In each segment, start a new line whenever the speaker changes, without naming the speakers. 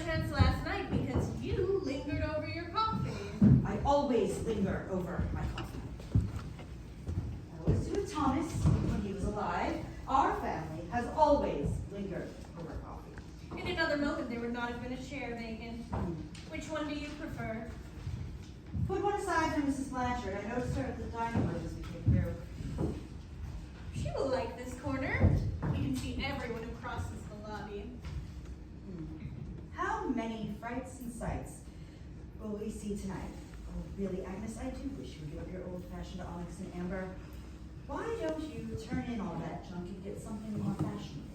chance last night because you lingered over your coffee.
I always linger over my coffee. I was with Thomas when he was alive. Our family has always lingered over coffee.
In another moment, there would not have been a chair vacant. Which one do you prefer?
Put one aside for Mrs. Blanchard. I noticed her at the dining room as we came through.
She will like this corner. We can see everyone who crosses the lobby.
How many frights and sights will we see tonight? Oh, really, Agnes, I do wish you would give up your old-fashioned onyx and amber. Why don't you turn in all that junk and get something more fashionable?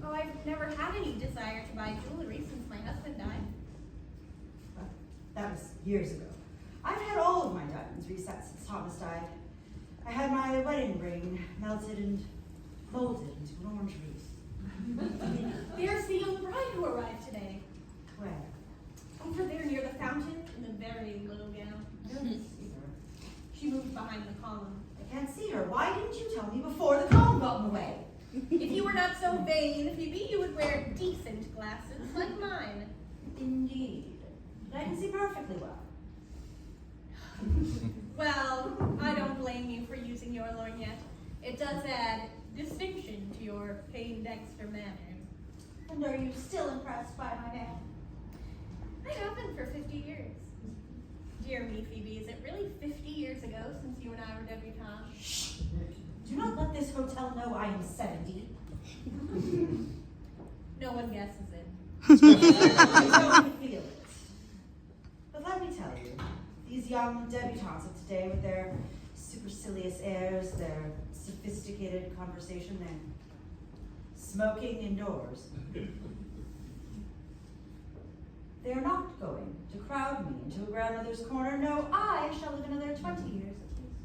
Oh, I've never had any desire to buy jewelry since my husband died.
That was years ago. I've had all of my diamonds reset since Thomas died. I had my wedding ring melted and molded into an orange wreath.
There's the young bride who arrived today.
Where?
Over there near the fountain in a very little gown.
I don't see her.
She moved behind the column.
I can't see her. Why didn't you tell me before the column got in the way?
If you were not so vain, Phoebe, you would wear decent glasses like mine.
Indeed. But I can see perfectly well.
Well, I don't blame you for using your lorgnette. It does add distinction to your Payne-Dexter manners.
And are you still impressed by my man?
I have been for 50 years. Dear me, Phoebe, is it really 50 years ago since you and I were debutantes?
Shh! Do not let this hotel know I am 70.
No one guesses it.
I don't feel it. But let me tell you, these young debutantes of today with their supercilious airs, their sophisticated conversation, their smoking indoors, they're not going to crowd me into a grandmother's corner. No, I shall live another 20 years at least.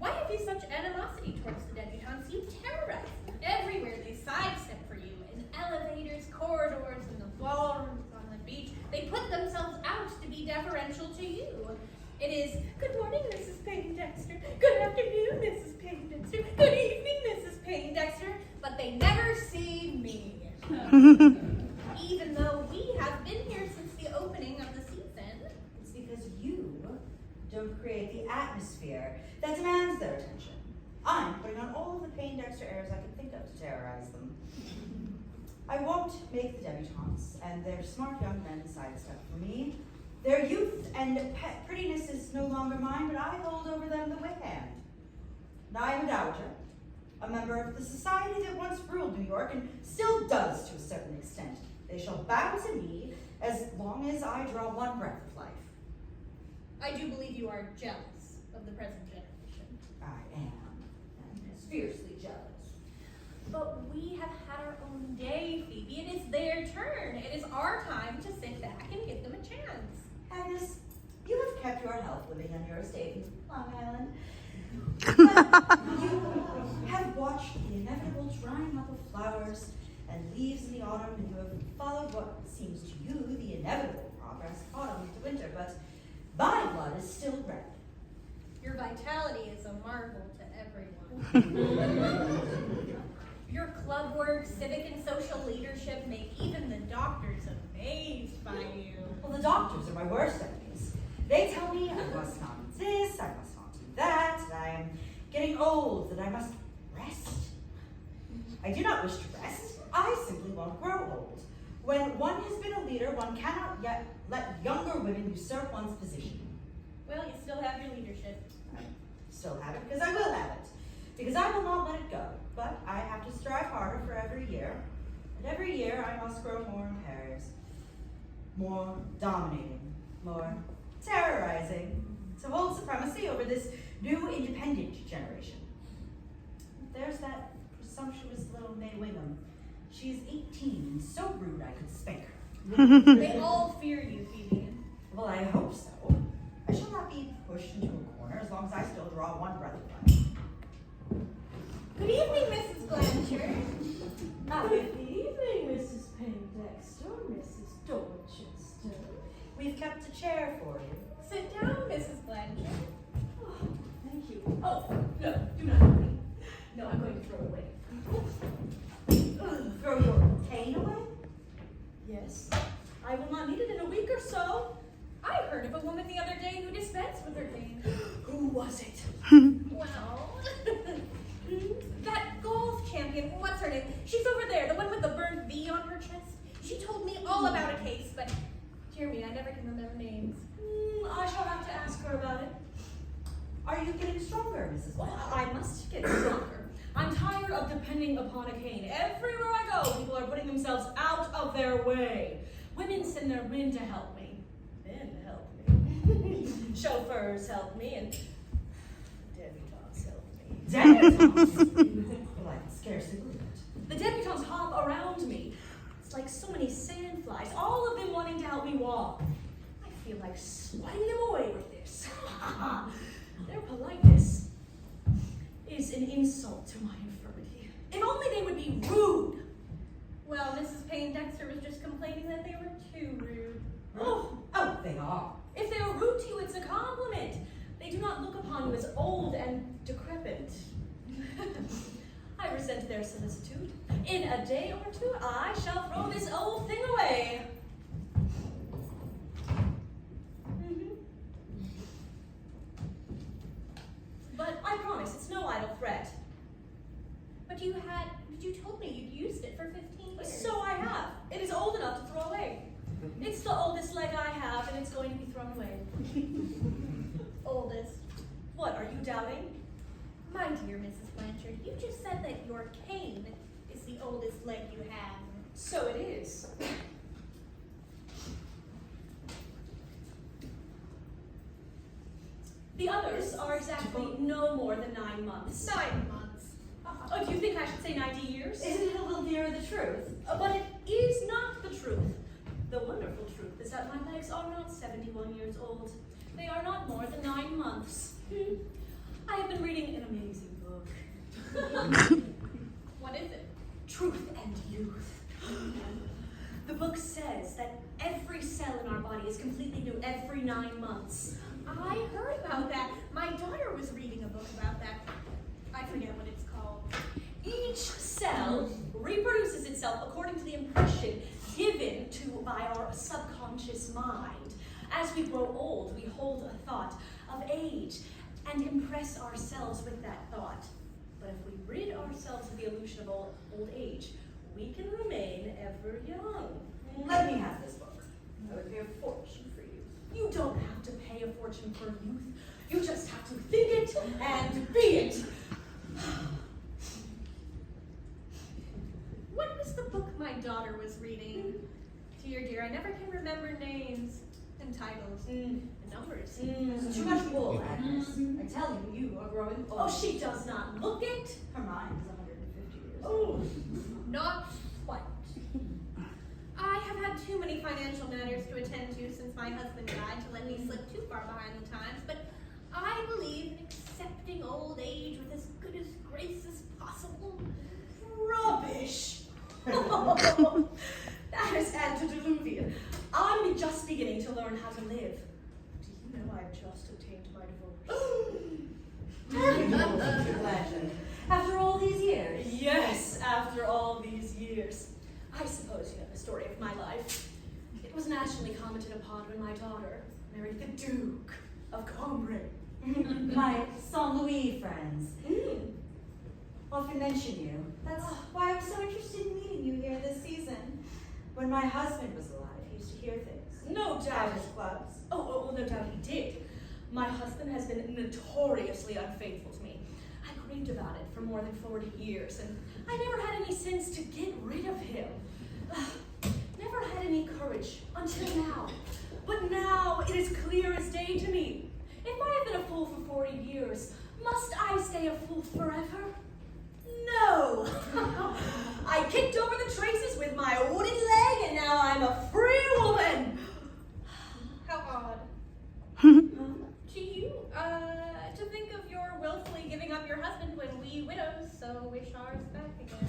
Why have you such animosity towards the debutantes? You terrorize them. Everywhere they sidestep for you. In elevators, corridors, in the ballrooms, on the beach. They put themselves out to be deferential to you. It is, good morning, Mrs. Payne-Dexter. Good afternoon, Mrs. Payne-Dexter. Good evening, Mrs. Payne-Dexter. But they never see me. Even though we have been here since the opening of the season.
It's because you don't create the atmosphere that demands their attention. I'm putting on all of the Payne-Dexter airs I can think of to terrorize them. I won't make the debutantes and their smart young men sidestep for me. Their youth and prettiness is no longer mine, but I hold over them the whip hand. And I am a dowager, a member of the society that once ruled New York and still does to a certain extent. They shall bow to me as long as I draw one breath of life.
I do believe you are jealous of the present generation.
I am fiercely jealous.
But we have had our own day, Phoebe. It is their turn. It is our time to sit back and give them a chance.
Agnes, you have kept your health living on your estate in Long Island. But you have watched the inevitable drying up of flowers and leaves in the autumn, and you have followed what seems to you the inevitable progress of autumn to winter, but my blood is still red.
Your vitality is a marvel to everyone. Your club work, civic and social leadership make even the doctors amazed by you.
Well, the doctors are my worst enemies. They tell me I must not do this, I must not do that I am getting old, that I must rest. I do not wish to rest. I simply won't grow old. When one has been a leader, one cannot yet let younger women usurp one's position.
Well, you still have your leadership.
I still have it because I will have it. Because I will not let it go. But I have to strive harder for every year. And every year I must grow more imperious, more dominating, more terrorizing, to hold supremacy over this new independent generation. There's that presumptuous little May Wingham. She's 18 and so rude I could spank her.
They all fear you, Phoebe.
Well, I hope so. I shall not be pushed into a corner as long as I still draw one breath of life.
Good evening, Mrs. Blanchard.
Good evening, Mrs. Payne-Dexter, Mrs. Dorchester.
We've kept a chair for you.
Sit down, Mrs. Blanchard.
Oh, thank you. Oh, no, do not worry. No, I'm going to throw it away.
Throw your cane away?
Yes. I will not need it in a week or so.
I heard of a woman the other day who dispensed with her cane.
Who was it?
Well, that golf champion, what's her name? She's over there, the one with the burnt V on her chest. She told me all about a case, but dear me, I never can remember names.
I shall have to ask her about it.
Are you getting stronger, Mrs.
Well,
Blanchard?
I must get stronger. I'm tired of depending upon a cane. Everywhere I go, people are putting themselves out of their way. Women send their men to help me. Men help me. Chauffeurs help me, and debutantes help me.
Debutantes? Well, I can scarcely believe it.
The debutantes hop around me. It's like so many sandflies, all of them wanting to help me walk. I feel like swatting them away with this. Their politeness is an insult to my infirmity. If only they would be rude.
Well, Mrs. Payne-Dexter was just complaining that they were too rude.
Oh,
They are.
if they are rude to you, it's a compliment. They do not look upon you as old and decrepit. I resent their solicitude. In a day or two, I shall throw this old thing away. But I promise, it's no idle threat.
But you told me you'd used it for 15 years.
So I have. It is old enough to throw away. It's the oldest leg I have, and it's going to be thrown away.
Oldest.
What, are you doubting?
My dear Mrs. Blanchard, you just said that your cane is the oldest leg you have.
So it is. The others are exactly no more than 9 months.
9 months.
Oh, do you think I should say 90 years?
Isn't it a little nearer the truth?
But it is not the truth. The wonderful truth is that my legs are not 71 years old. They are not more than 9 months. I have been reading an amazing book.
What is it?
Truth and Youth. The book says that every cell in our body is completely new every 9 months.
I heard about that. My daughter was reading a book about that. I forget what it's called.
Each cell reproduces itself according to the impression given to by our subconscious mind. As we grow old, we hold a thought of age and impress ourselves with that thought. But if we rid ourselves of the illusion of old age, we can remain ever young.
Let me have this book.
I would pay a fortune for you. You don't have to pay a fortune for youth. You just have to think it and be it.
What was the book my daughter was reading? Dear, I never can remember names and titles and numbers.
Too much wool, Agnes. I tell you, you are growing old.
Oh, she does not look it.
Her mind is 150 years
Oh.
old.
Not quite. I have had too many financial matters to attend to since my husband died to let me slip too far behind the times, but I believe in accepting old age with as good a grace as possible.
Rubbish. That is antediluvian. I'm just beginning to learn how to live. Do you know I've just obtained my divorce?
Blanchard. After all these years.
Yes, after all these years. I suppose you know the story of my life. It was nationally commented upon when my daughter married the Duke of Cambrai.
My Saint Louis friends often mention you. That's why I was so interested in meeting you here this season. When my husband was alive, he used to hear things.
No doubt.
At his clubs.
Oh, no doubt he did. My husband has been notoriously unfaithful to me. I grieved about it for more than 40 years, and I never had any sense to get rid of him. Never had any courage until now. But now it is clear as day to me. If I have been a fool for 40 years, must I stay a fool forever? No! I kicked over the traces with my wooden leg, and now I'm a free woman!
How odd. To you, to think of your willfully giving up your husband when we widows so wish ours back again.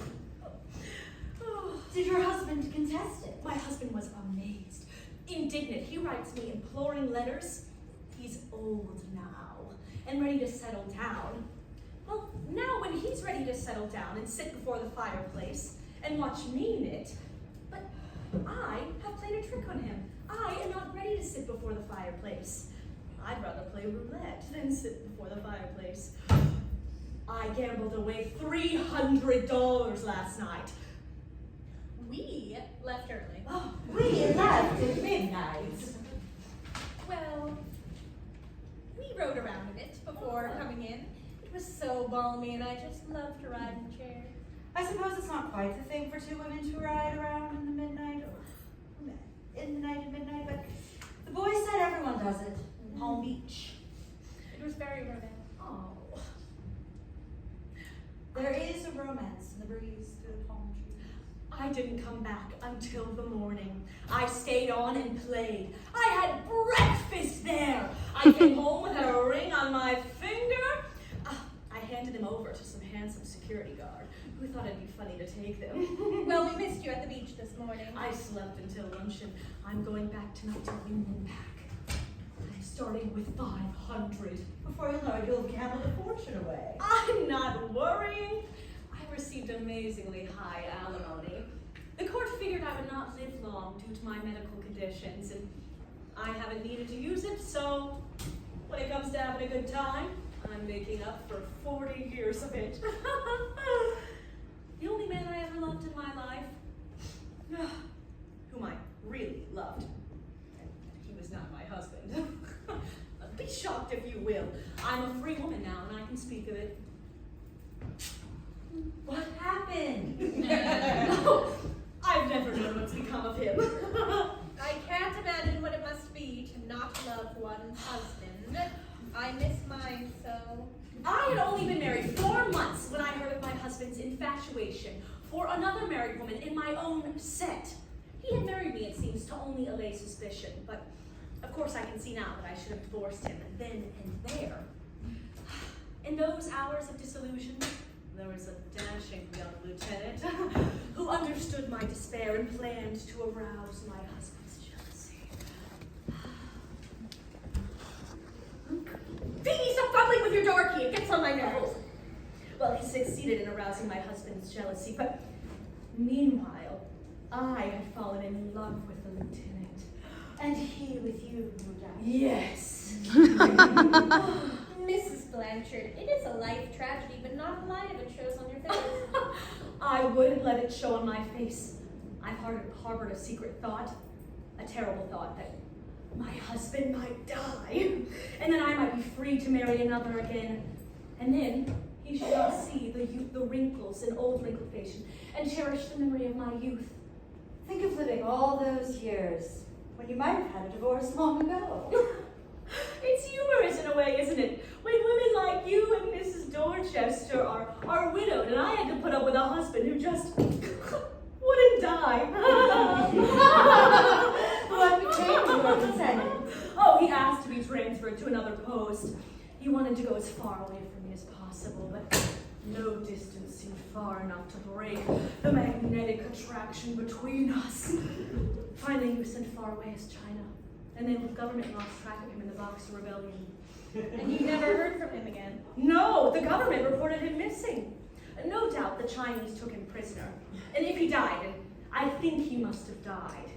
Did your husband contest it?
My husband was amazed, indignant. He writes me imploring letters. He's old now and ready to settle down. Well, now when he's ready to settle settle down and sit before the fireplace and watch me knit. But I have played a trick on him. I am not ready to sit before the fireplace. I'd rather play roulette than sit before the fireplace. I gambled away $300 last night.
We left early.
Oh, we left at midnight.
Well, we rode around a bit before coming in. It was so balmy, and I just love to ride in a chair.
I suppose it's not quite the thing for two women to ride around in the midnight, but the boys said everyone does it in Palm Beach.
It was very romantic.
Oh.
There is a romance in the breeze through the palm trees.
I didn't come back until the morning. I stayed on and played. I had breakfast there. I came home with a ring on my finger. I handed them over to some handsome security guard who thought it'd be funny to take them.
Well, we missed you at the beach this morning.
I slept until luncheon. I'm going back tonight to Union Pack. I'm starting with 500.
Before you know it, you'll have gambled a fortune away.
I'm not worrying. I received amazingly high alimony. The court figured I would not live long due to my medical conditions, and I haven't needed to use it, so when it comes to having a good time, I'm making up for 40 years of it. The only man I ever loved in my life, whom I really loved, and he was not my husband. Be shocked if you will. I'm a free woman now, and I can speak of it.
What happened?
I've never known what's become of him.
I can't imagine what it must be to not love one's husband. I miss mine so.
I had only been married 4 months when I heard of my husband's infatuation for another married woman in my own set. He had married me, it seems, to only allay suspicion, but of course I can see now that I should have divorced him then and there. In those hours of disillusion, there was a dashing young lieutenant who understood my despair and planned to arouse my husband's jealousy.
Phoebe, stop fumbling with your door key. It gets on my nerves.
Well, he succeeded in arousing my husband's jealousy, but meanwhile, I had fallen in love with the lieutenant.
And he with you, no doubt.
Yes.
Mrs. Blanchard, it is a life tragedy, but not a lie of it shows on your face.
I wouldn't let it show on my face. I've harbored a secret thought, a terrible thought that my husband might die, and then I might be free to marry another again. And then he should not see the wrinkles in old wrinkled face and cherish the memory of my youth.
Think of living all those years when you might have had a divorce long ago.
It's humorous in a way, isn't it? When women like you and Mrs. Dorchester are widowed, and I had to put up with a husband who just wouldn't die.
What became of your descendant?
Oh, he asked to be transferred to another post. He wanted to go as far away from me as possible, but no distance seemed far enough to break the magnetic attraction between us. Finally, he was sent far away as China, and then the government lost track of him in the Boxer Rebellion.
And you never heard from him again.
No, the government reported him missing. No doubt the Chinese took him prisoner. And if he died, and I think he must have died.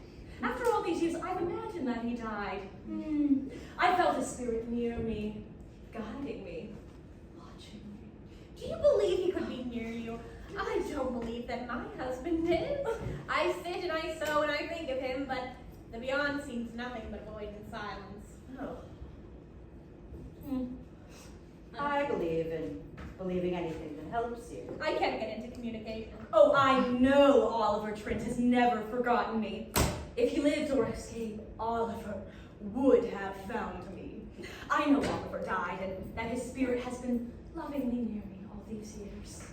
After all these years, I've imagined that he died. I felt his spirit near me, guiding me, watching me.
Do you believe he could be near you? I don't believe that my husband is. I sit and I sew and I think of him, but the beyond seems nothing but void and silence.
Oh.
I believe in believing anything that helps you.
I can't get into communication.
Oh, I know Oliver Trent has never forgotten me. If he lived or escaped, Oliver would have found me. I know Oliver died and that his spirit has been lovingly near me all these years.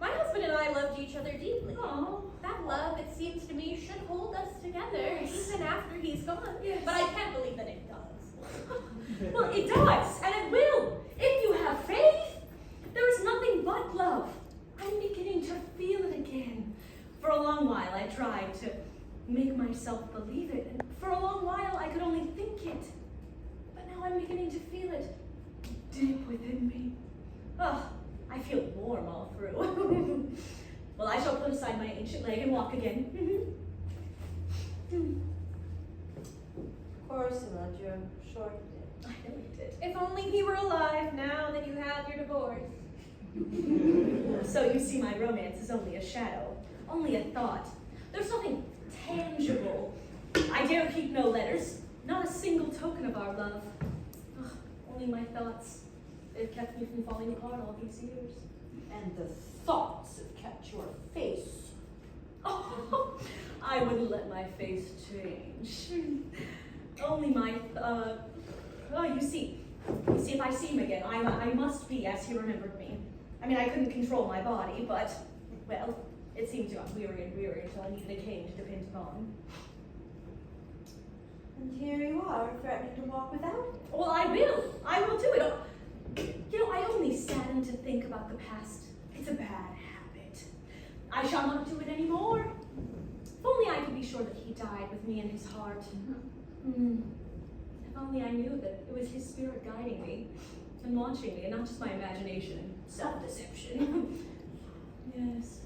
My husband and I loved each other deeply.
Oh.
That love, it seems to me, should hold us together even after he's gone.
Yes.
But I can't believe that it does.
Well, it does, and it will, if you have faith. There is nothing but love. I'm beginning to feel it again. For a long while, I tried to make myself believe it, and for a long while, I could only think it. But now I'm beginning to feel it deep within me. Oh, I feel warm. warm all through. Well, I shall put aside my ancient leg and walk again.
Of course, you loved your short day.
I know you did.
If only he were alive now that you have your divorce.
So you see, my romance is only a shadow, only a thought. There's nothing tangible. I dare keep no letters, not a single token of our love. Ugh, only my thoughts. They've kept me from falling apart all these years.
And the thoughts have kept your face.
Oh, I wouldn't let my face change. Only my, you see, if I see him again, I must be as he remembered me. I mean, I couldn't control my body, but, well, it seemed to got weary and weary until I needed a cane to depend upon.
And here you are, threatening to walk without him.
Well, I will do it. You know, I only sadden to think about the past. It's a bad habit. I shall not do it anymore. If only I could be sure that he died with me in his heart. If only I knew that it was his spirit guiding me and watching me, and not just my imagination and self-deception. Yes.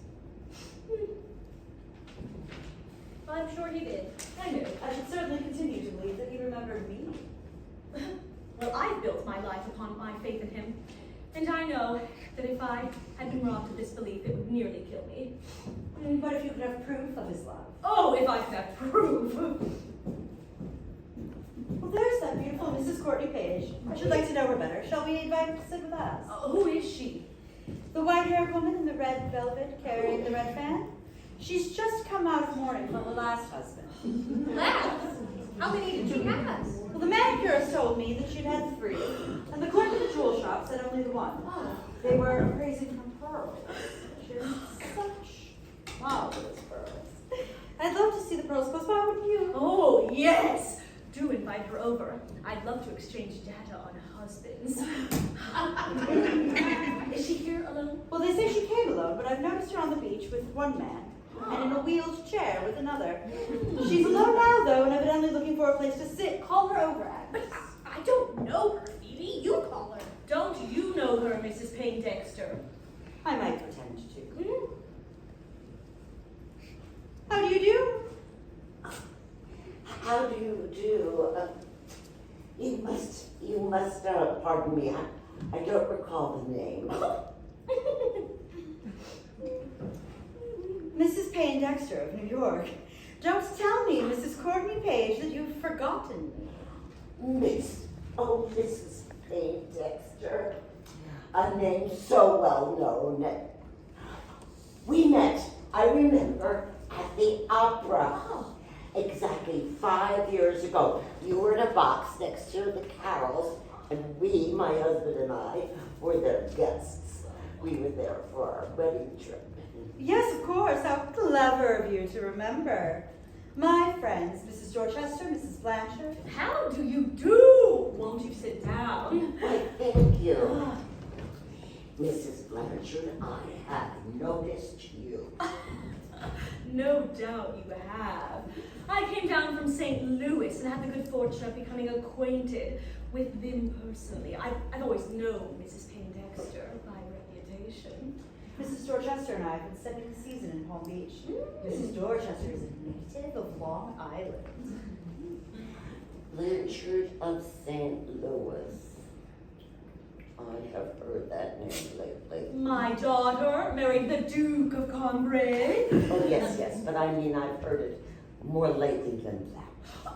I'm sure he did.
I knew.
I should certainly continue to believe that he remembered me.
Well, I've built my life upon my faith in him, and I know that if I had been robbed of this belief, it would nearly kill me.
But if you could have proof of his love.
Oh, if I could have proof!
Well, there's that beautiful Mrs. Courtney-Page. I should like to know her better. Shall we invite her to sit with us?
Who is she?
The white-haired woman in the red velvet carrying the red fan? She's just come out of mourning from her last husband.
Last? How many did she have?
Well, the manicurist told me that she'd had 3, and the clerk at the jewel shop said only the 1. They were appraising her pearls. She has such marvelous pearls. I'd love to see the pearls close by, wouldn't you?
Oh, yes! Do invite her over. I'd love to exchange data on husbands. Is she here alone?
Well, they say she came alone, but I've noticed her on the beach with one man, and in a wheeled chair with another. She's alone now, though, and evidently looking for a place to sit. Call her over, Agnes.
I don't know her, Phoebe. You call her.
Don't you know her, Mrs. Payne-Dexter?
I might pretend to. How do you do?
How do you do? You must, pardon me, I don't recall the name.
Mrs. Payne-Dexter of New York. Don't tell me, Mrs. Courtney-Page, that you've forgotten me.
Mrs. Payne-Dexter, a name so well known. We met, I remember, at the opera. Exactly 5 years ago. You were in a box next to the Carols, and we, my husband and I, were their guests. We were there for our wedding trip.
Yes, of course. How clever of you to remember. My friends, Mrs. Dorchester, Mrs. Blanchard.
How do you do? Won't you sit down?
Why, thank you. Mrs. Blanchard, I have noticed you.
No doubt you have. I came down from St. Louis and had the good fortune of becoming acquainted with them personally. I've always known Mrs. Payne-Dexter by reputation.
Mrs. Dorchester and I have been spending the season in Palm Beach. Mrs. Dorchester is a native of Long Island.
Blanchard of St. Louis. I have heard that name lately.
My daughter married the Duke of Cambrai.
Oh, yes, but I mean I've heard it more lately than that.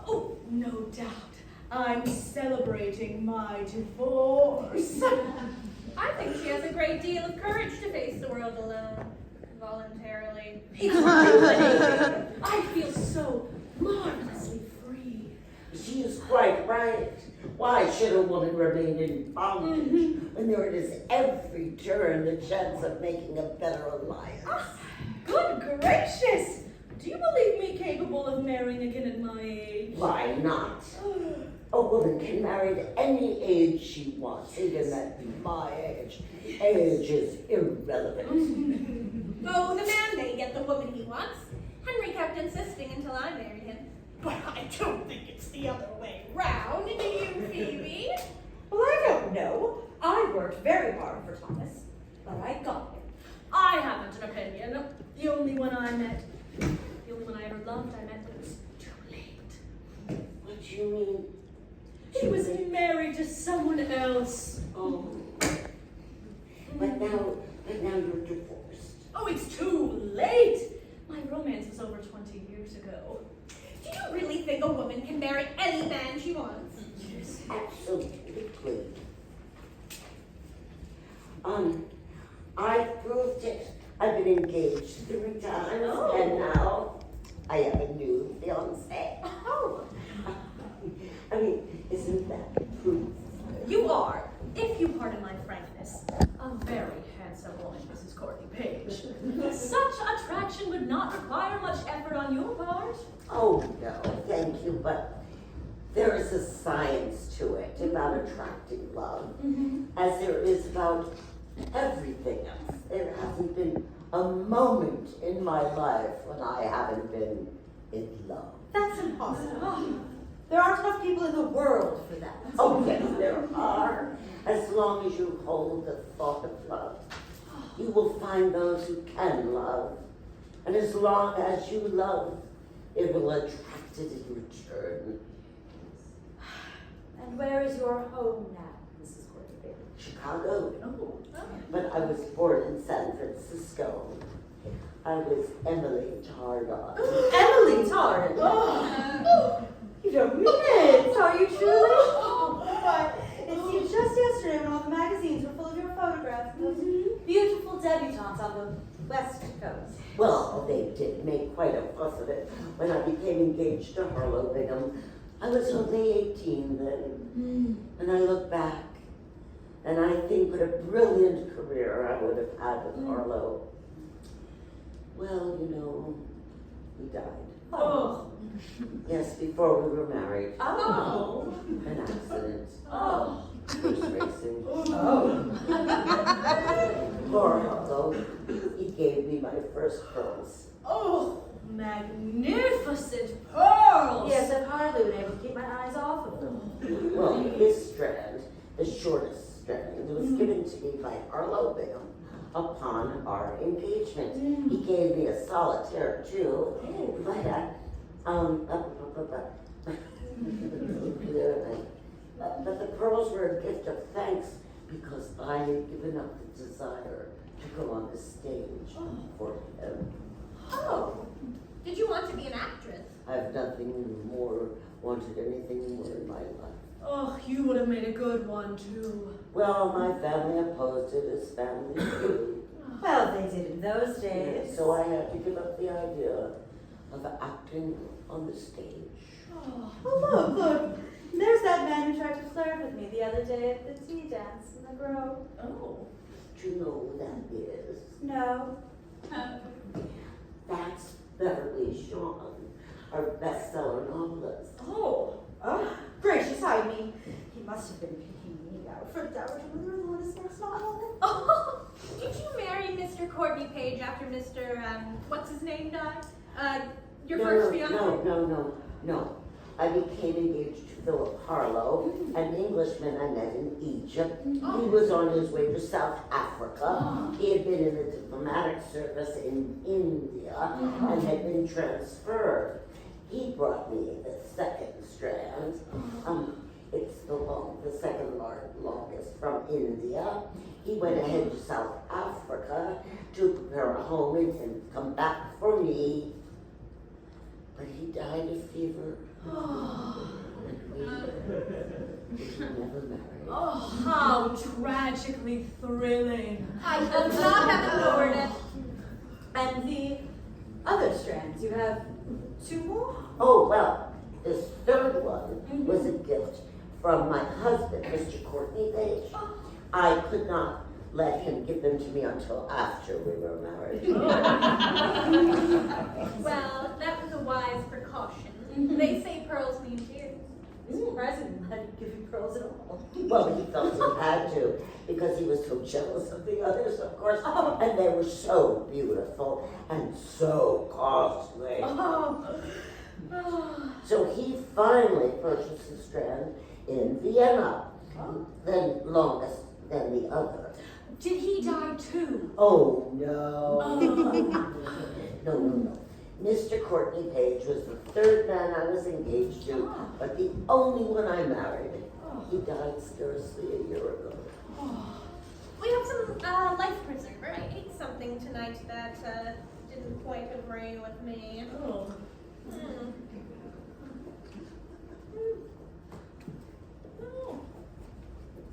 Oh, no doubt. I'm celebrating my divorce.
I think she has a great deal of courage to face the world alone, voluntarily.
I feel so marvelously free.
She is quite right. Why should a woman remain in bondage when there is every turn the chance of making a better alliance?
Good gracious! Do you believe me capable of marrying again at my age?
Why not? A woman can marry at any age she wants, even at my age. Age is irrelevant.
Oh, the man may get the woman he wants. Henry kept insisting until I married him. But I don't think it's the other way round, do you, Phoebe?
Well, I don't know. I worked very hard for Thomas, but I got him.
I haven't an opinion. The only one I ever loved, I met when it was too late.
What do you mean?
He was married to someone else.
Oh. But now you're divorced.
Oh, it's too late. My romance was over 20 years ago.
Do you really think a woman can marry any man she wants?
Yes, absolutely. I proved it. I've been engaged 3 times, and now I have a new fiancé.
Oh.
I mean, isn't that proof?
You are, if you pardon my frankness, a very handsome woman, Mrs. Courtney-Page. Such attraction would not require much effort on your part.
Oh, no, thank you, but there is a science to it about attracting love, as there is about everything else. There hasn't been a moment in my life when I haven't been in love.
That's impossible. There aren't enough people in the world for that.
Oh, yes, there are. As long as you hold the thought of love, you will find those who can love. And as long as you love, it will attract it in return.
And where is your home now, Mrs. Courtney-Page?
Chicago.
Oh.
But I was born in San Francisco. I was Emily Tardon.
Emily Tard. You don't mean it. Are you truly? Why, it seemed just yesterday when all the magazines were full of your photographs of those beautiful debutantes on the West Coast.
Well, they did make quite a fuss of it when I became engaged to Harlow Bingham. I was only 18 then. And I look back, and I think what a brilliant career I would have had with Harlow. Well, you know, he died.
Oh.
Yes, before we were married.
Oh.
An accident.
Oh.
Horse racing.
Oh.
Poor Harlow. He gave me my first pearls.
Oh, magnificent pearls!
Yes, I've hardly been able to keep my eyes off of them.
Well, his strand, the shortest strand, was given to me by Harlow Bingham upon our engagement. He gave me a solitaire too, but the pearls were a gift of thanks because I had given up the desire to go on the stage for him.
Oh, did you want to be an actress?
I've wanted anything more in my life.
Oh, you would have made a good one, too.
Well, my family opposed it as families do.
Well, they did in those days.
So I had to give up the idea of acting on the stage.
Oh, look. There's that man who tried to flirt with me the other day at the tea dance in the Grove.
Oh.
Do you know who that is?
No.
That's Beverly Shaw, our bestseller novelist.
Oh.
Oh, gracious, I mean, he must have been picking me out for Dowager Mother on his next novel.
Oh, did you marry Mr. Courtney-Page after Mr. What's his name died? Your first fiancé?
No. I became engaged to Philip Harlow, an Englishman I met in Egypt. He was on his way to South Africa. He had been in the diplomatic service in India and had been transferred. He brought me the second strand. It's the second longest from India. He went ahead to South Africa to prepare a home and come back for me. But he died of fever. And we never married.
Oh, how tragically thrilling.
I could not have ignored it.
And the other strands, you have 2 more?
Oh, well, this third one was a gift from my husband, Mr. Courtney-Page. I could not let him give them to me until after we were married.
Well, that was a wise precaution. They say pearls mean tears.
It's surprising that he'd give you pearls at all.
Well, he felt he had to because he was so jealous of the others, of course, and they were so beautiful and so costly. So he finally purchased a strand in Vienna, then longest than the other.
Did he die too?
Oh, no.
Oh.
No. Mr. Courtney-Page was the third man I was engaged to, but the only one I married. He died scarcely a year ago.
We have some life preserver. I ate something tonight that didn't quite agree with me.
Oh.
Mm.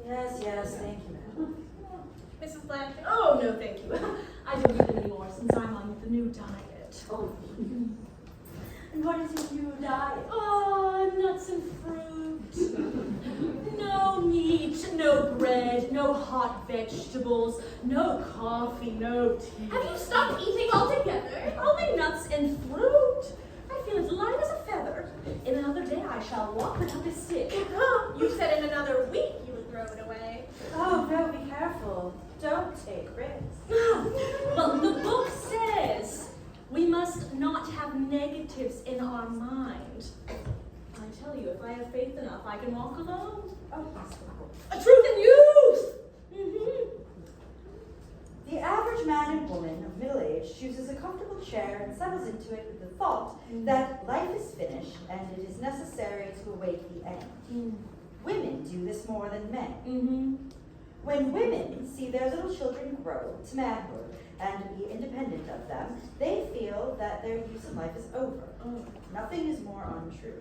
Yes, thank you, ma'am.
Mrs. Blanchard?
Oh, no, thank you. I don't eat it anymore since I'm on the new diet.
Oh,
And what is your new diet?
Oh, nuts and fruit. No meat, no bread, no hot vegetables, no coffee, no tea.
Have you stopped eating altogether?
Only nuts and fruit. I feel as light as a feather. In another day I shall walk without a stick.
You said in another week you would throw it away.
Oh, no, be careful. Don't take risks.
But the book says we must not have negatives in our mind. I tell you, if I have faith enough, I can walk alone.
Oh, possible.
A truth in youth! Mm-hmm.
The average man and woman of middle age chooses a comfortable chair and settles into it with the thought that life is finished and it is necessary to await the end. Women do this more than men.
Mm-hmm.
When women see their little children grow to manhood and be independent of them, they feel that their use of life is over. Nothing is more untrue.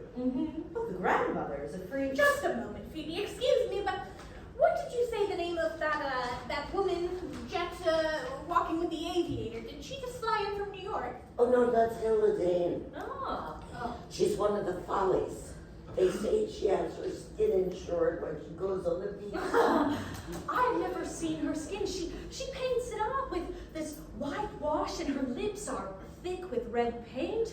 Well, the grandmother is a free...
Just a moment, Phoebe. Excuse me, but what did you say the name of that woman, Jet, walking with the aviator? Did she just fly in from New York?
Oh no, that's Adalaide.
Oh.
She's one of the follies. They say she has her skin insured when she goes on the beach.
I've never seen her skin. She paints it up with this whitewash and her lips are thick with red paint.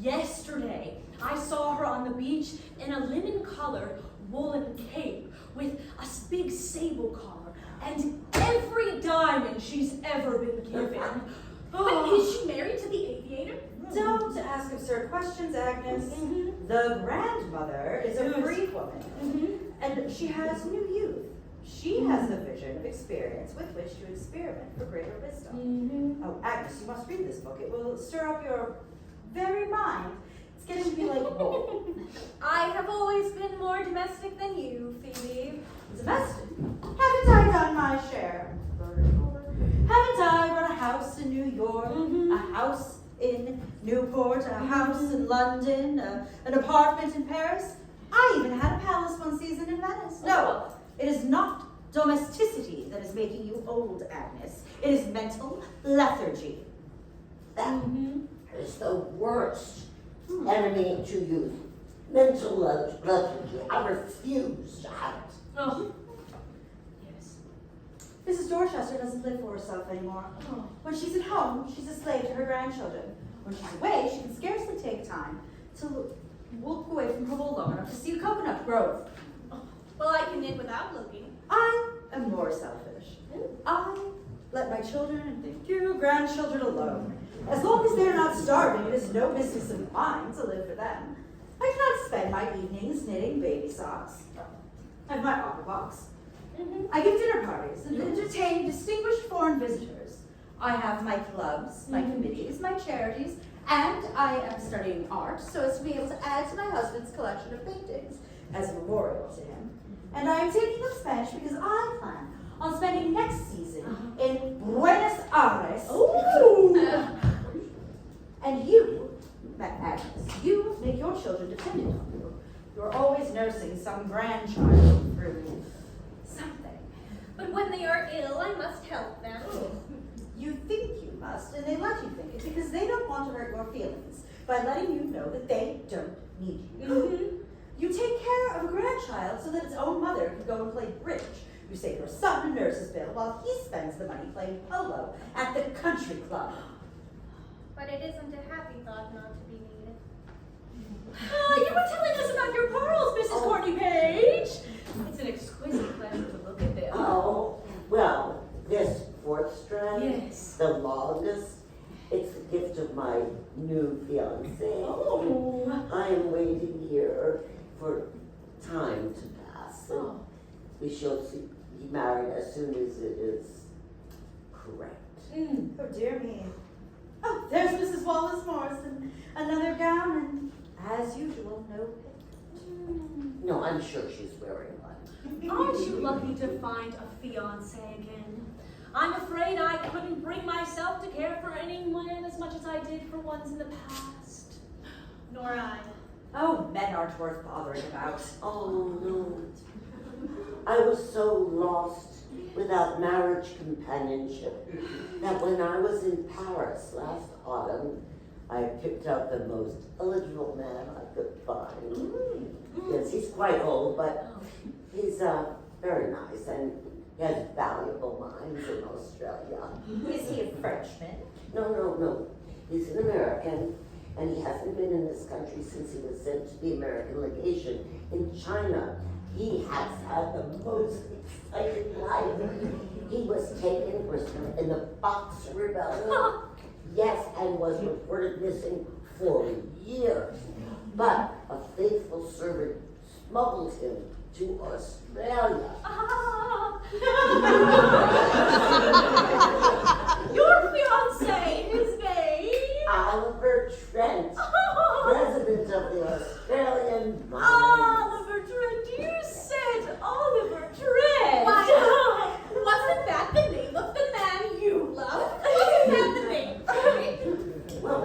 Yesterday, I saw her on the beach in a linen-colored woolen cape with a big sable collar and every diamond she's ever been given.
But is she married to the aviator?
Don't ask absurd questions, Agnes. The grandmother is a free woman, and she has new youth. She has the vision of experience with which to experiment for greater wisdom. Oh, Agnes, you must read this book. It will stir up your very mind. It's getting to be like wool.
I have always been more domestic than you, Phoebe.
Domestic? Haven't I done my share? Haven't I run a house in New York, a house in Newport, a house in London, an apartment in Paris? I even had a palace one season in Venice. No, it is not domesticity that is making you old, Agnes. It is mental lethargy.
That is the worst enemy to youth. Mental lethargy. I refuse to have it.
Oh. Yes.
Mrs. Dorchester doesn't live for herself anymore. When she's at home, she's a slave to her grandchildren. When she's away, she can scarcely take time to walk away from her hole long enough to see the coconut grove.
Well, I can knit without looking.
I am more selfish. I let my children and their dear grandchildren alone. As long as they're not starving, it is no business of mine to live for them. I cannot spend my evenings knitting baby socks. I have my opera box. I give dinner parties and entertain distinguished foreign visitors. I have my clubs, my committees, my charities, and I am studying art so as to be able to add to my husband's collection of paintings as a memorial to him. And I am taking up Spanish because I plan on spending next season in Buenos Aires. And you, Agnes, you make your children dependent on you. You're always nursing some grandchild through something.
But when they are ill, I must help them.
You think you must, and they let you think it because they don't want to hurt your feelings by letting you know that they don't need you. You take care of a grandchild so that its own mother can go and play bridge. You save your son a nurse's bill while he spends the money playing polo at the country club.
But it isn't a happy thought not to be needed.
You were telling us about your pearls, Mrs. Courtney-Page. It's an exquisite pleasure to look at them.
Oh, well, this fourth strand,
Yes.
the longest, it's the gift of my new fiancé.
Oh.
I am waiting here for time to pass. And
Oh.
we shall be married as soon as it is
As usual, no pick.
No, I'm sure she's wearing one.
Aren't you lucky to find a fiancé again? I'm afraid I couldn't bring myself to care for anyone as much as I did for ones in the past.
Nor I.
Oh, men aren't worth bothering about.
Oh, no. I was so lost without marriage companionship that when I was in Paris last autumn, I picked out the most eligible man I could find. Yes, he's quite old, but he's very nice, and he has valuable mines in Australia.
Is he a Frenchman?
No. He's an American, and he hasn't been in this country since he was sent to the American legation in China. He has had the most exciting life. He was taken prisoner in the Boxer Rebellion. Yes, and was reported missing for years. But a faithful servant smuggled him to Australia.
Your fiancé, his name?
Oliver Trent, president of the Australian Mines.
Oliver Trent, you said Oliver Trent.
Why, wasn't that the name of the man you love? Wasn't that the name?
Well,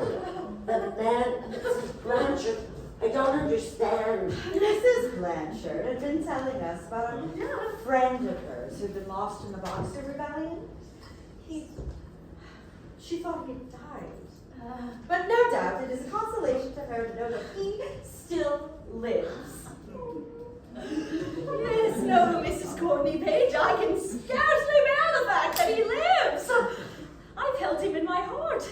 the man, Mrs. Blanchard, I don't understand.
Mrs. Blanchard had been telling us about a friend of hers who'd been lost in the Boxer Rebellion. She thought he had died. But no doubt it is a consolation to her to know that he still lives.
Yes, no, Mrs. Courtney-Page, I can scarcely bear the fact that he lives. I've held him in my heart,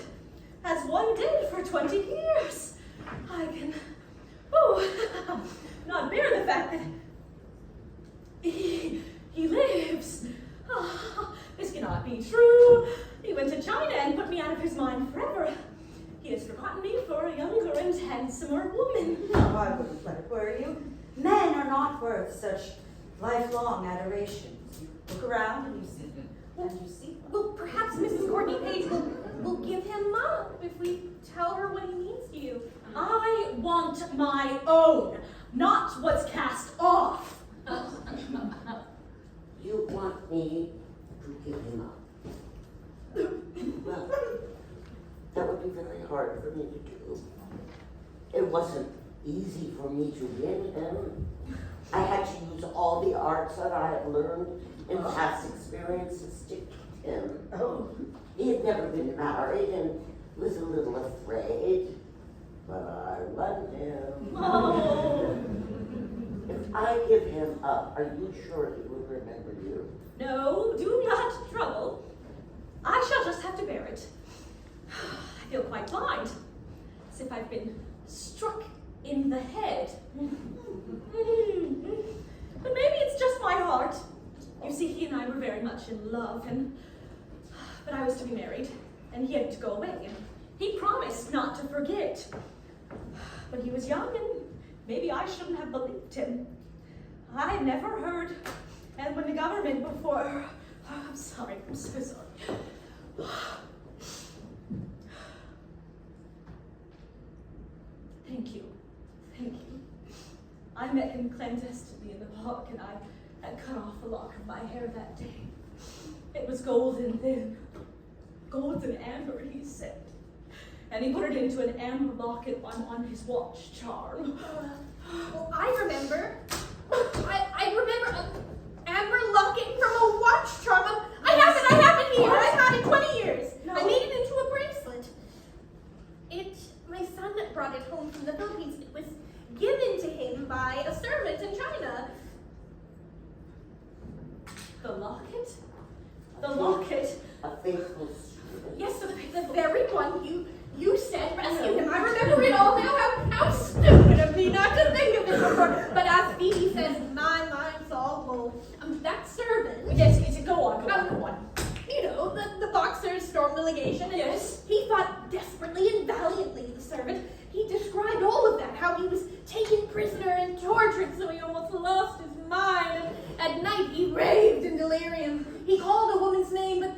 as one did for 20 years. I can, not bear the fact that he lives. This cannot be true. He went to China and put me out of his mind forever. He has forgotten me for a younger and handsomer woman.
No, I wouldn't let it worry you. Men are not worth such lifelong adorations. You look around and you see them. And you see them.
Well, perhaps Mrs. Courtney-Page will give him up if we tell her what he means to you.
I want my own, not what's cast off.
You want me to give him up? Well, that would be very hard for me to do. It wasn't easy for me to win him. I had to use all the arts that I had learned in past experiences to get him. He had never been married and was a little afraid, but I won him.
Oh.
If I give him up, are you sure he will remember you?
No, do not trouble. I shall just have to bear it. I feel quite blind, as if I've been struck in the head. But maybe it's just my heart. You see, he and I were very much in love, but I was to be married, and he had to go away. And he promised not to forget. But he was young, and maybe I shouldn't have believed him. I had never heard anyone in the government before. I'm sorry, I'm so sorry. Thank you. I met him clandestinely in the park, and I had cut off a lock of my hair that day. It was golden then. Golden amber, he said. And he put it into an amber locket on his watch charm.
Well, I remember an amber locket from a watch charm. I have it here. I've had it 20 years.
No.
I made it into a bracelet. My son brought it home from the Philippines. It was given to him by a servant in China.
The locket? The locket?
A faithful servant.
Yes, the very one you said rescued him. I remember it all now. How stupid of me not to think of it before. But as Phoebe says, my mind's all blown. That servant.
Yes, go on.
You know, the boxers stormed the legation, and
Yes.
he fought desperately and valiantly, the servant. He described all of that, how he was taken prisoner and tortured so he almost lost his mind. And at night he raved in delirium. He called a woman's name, but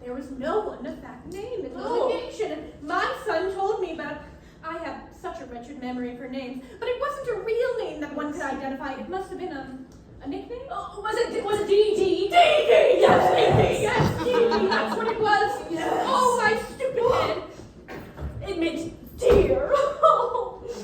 there was no one of that name in the legation. And my son told me about, I have such a wretched memory of her names, but it wasn't a real name that one could identify. It must have been a nickname?
Oh, was it Dee Dee? Dee Dee! Yes, Dee Dee!
Yes, Dee, that's what it was.
Yes.
Oh, my stupid head.
It meant dear.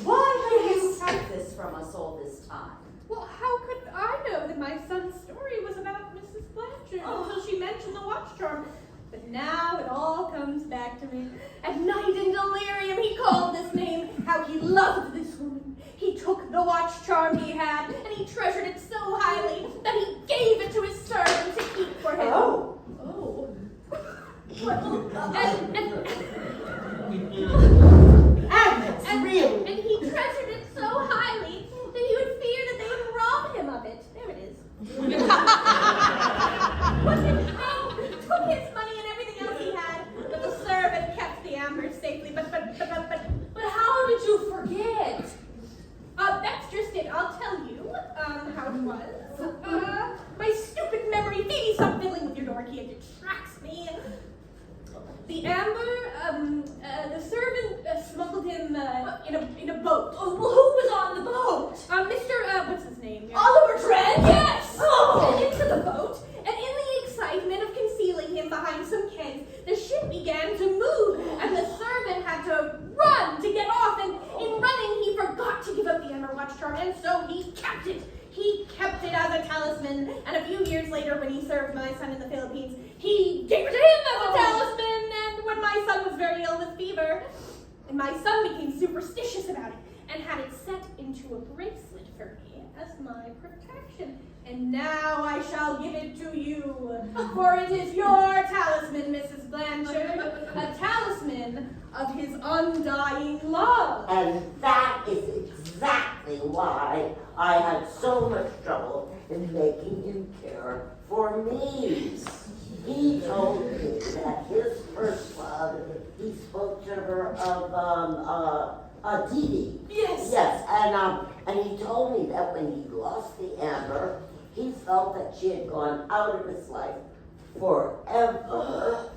Why have you kept this from us all this time?
Well, how could I know that my son's story was about Mrs. Blanchard until she mentioned the watch charm? But now it all comes back to me. At night in delirium, he called this name, how he loved this woman. He took the watch charm he had, and he treasured it so highly that he gave it to his servant to keep for him.
Oh.
Oh.
Really?
And he treasured it so highly that he would fear that they would rob him of it. There it is. Took his money and everything else he had, but the servant kept the amber safely. But how did you forget? That's just it. I'll tell you how it was. My stupid memory. Please stop fiddling with your door key. It distracts me. The amber, the servant smuggled him in a boat.
Oh, well, who was on the boat?
Mr. What's his name?
Oliver Trent?
Yes!
Oh!
Into the boat, and in the excitement of concealing him behind some kegs, the ship began to move, and the servant had to run to get off, and in running he forgot to give up the amber watch charm, and so he kept it. He kept it as a talisman, and a few years later, when he served my son in the Philippines, he gave it to him as a talisman, and when my son was very ill with fever, and my son became superstitious about it, and had it set into a bracelet for me as my protection. And now I shall give it to you, for it is your talisman, Mrs. Blanchard, a talisman of his undying love.
And that is exactly why I had so much trouble in making him care for me. He told me that his first love, he spoke to her of Dee Dee.
Yes.
Yes, and he told me that when he lost the amber, he felt that she had gone out of his life forever.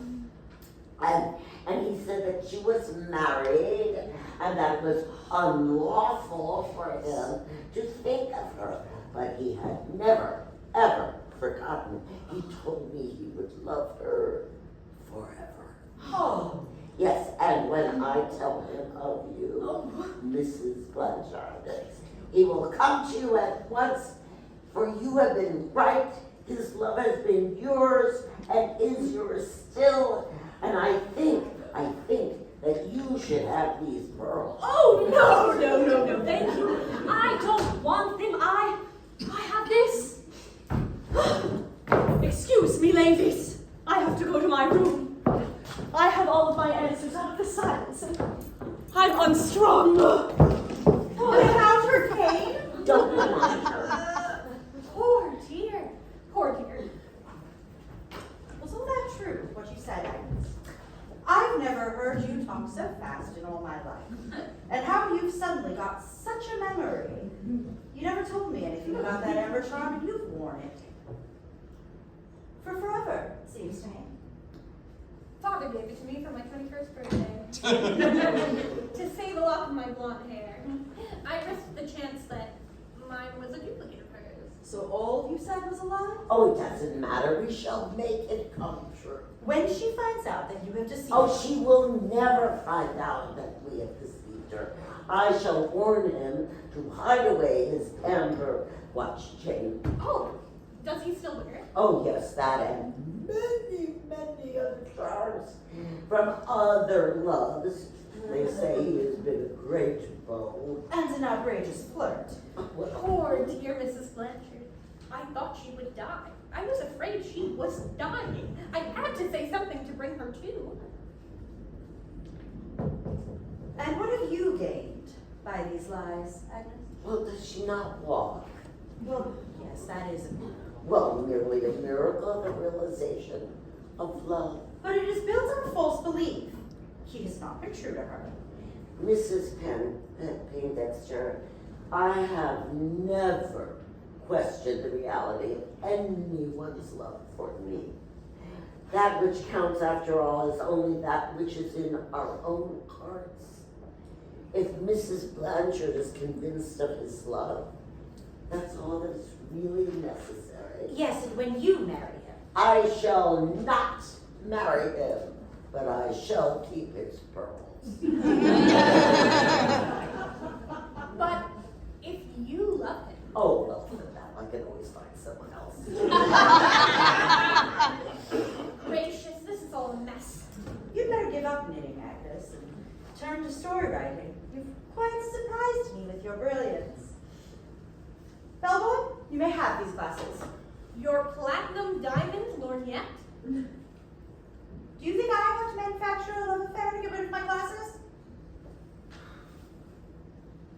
And he said that she was married and that it was unlawful for him to think of her. But he had never, ever forgotten. He told me he would love her forever.
Oh.
Yes, and when I tell him of you, Mrs. Blanchard, he will come to you at once, for you have been right. His love has been yours and is yours still. And I think that you should have these pearls.
Oh, no, thank you. I don't want them. I have this. Excuse me, ladies. I have to go to my room. I have all of my answers out of the silence, and I'm unstrung.
Without her cane?
Don't mind her.
Poor dear. Poor dear.
Was all that true, what you said, Agnes? I've never heard you talk so fast in all my life. And how you've suddenly got such a memory. You never told me anything about that amber charm, and you've worn it. For forever, it seems to me.
Father gave it to me for my 21st birthday. To save a lock of my blonde hair. I risked the chance that mine was a duplicate of hers.
So all you said was a lie?
Oh, it doesn't matter. We shall make it come true.
When she finds out that you have deceived
Oh,
her.
she will never find out that we have deceived her. I shall warn him to hide away his amber watch chain.
Oh, does he still wear it?
Oh, yes, that and many, many other charms from other loves. They say he has been a great beau.
And an outrageous flirt.
Poor dear Mrs. Blanchard. I thought she would die. I was afraid she was dying. I had to say something to bring her to.
And what have you gained by these lies, Agnes?
Well, does she not walk?
Well, yes, that is a miracle.
Well, merely a miracle, the realization of love.
But it is built on false belief. He has not been true to her.
Mrs. Payne-Dexter, I have never questioned the reality of anyone's love for me. That which counts, after all, is only that which is in our own hearts. If Mrs. Blanchard is convinced of his love, that's all that is really necessary.
Yes, and when you marry him.
I shall not marry him, but I shall keep his pearls.
But if you love him.
Oh, well, for that, I can always find someone else.
Gracious, this is all a mess.
You'd better give up knitting, Agnes, and turn to story writing. You've quite surprised me with your brilliance. Bellboy, you may have these glasses.
Your platinum diamond lorgnette?
Do you think I have to manufacture a love affair to get rid of my glasses?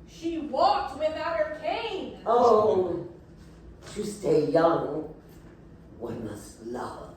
She walked without her cane.
Oh, to stay young, one must love.